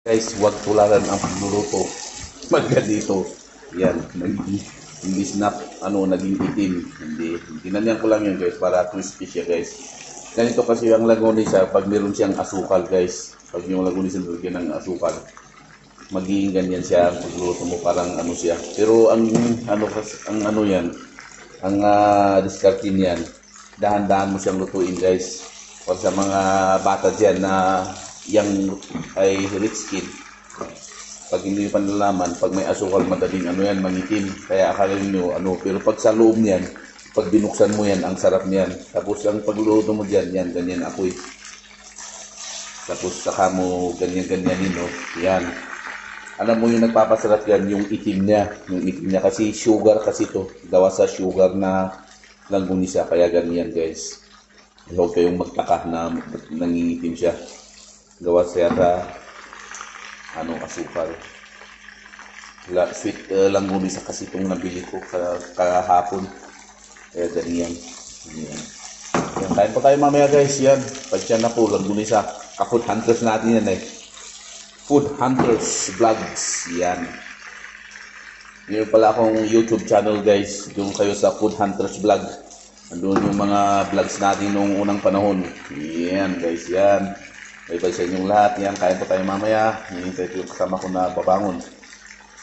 Guys, huwag tularan ang pagluluto. Magganito. Yan. Hindi snap, naging itim. Hindi nanyan ko lang yun guys, para crispy siya guys. Ganito kasi ang langgonisa pag meron siyang asukal guys. Pag yung langgonisa nilagyan ng asukal, magiging ganyan siya ang pagluluto mo, parang siya. Pero ang yan, ang diskarte niyan, dahan-dahan mo siyang lutuin guys. Para sa mga bata diyan na yang ay rich kid, pag hindi pa nalaman, pag may asukal madaling yan, mangitim. Kaya akala niyo pero pag sa loob niyan, pag binuksan mo yan, ang sarap niyan. Tapos ang pagluluto mo diyan, yan ganyan apoy. Tapos saka mo ganyan-ganyanin, yan. Alam mo yung nagpapasarap yan, yung itim niya. Yung itim niya kasi sugar kasi to. Gawa sa sugar na langgunisa. Kaya ganyan guys. Huwag kayong magtaka na nangingitim siya. Gawa siya sa asukal. Sweet langgunisa kasi itong nabili ko kahapon. Kaya ganyan. Yan. Kain pa tayo mamaya guys. Yan. Pagyan na po, langgunisa. Ka-food hunters natin yan Food Hunters Vlogs. Yan. Meron pala akong YouTube channel guys. Doon kayo sa Food Hunters Vlog. Andun yung mga vlogs natin noong unang panahon. Yan guys, yan. Bye bye sa inyong lahat. Yan, kain pa tayo mamaya. Hinihintay ko yung kasama ko na babangon.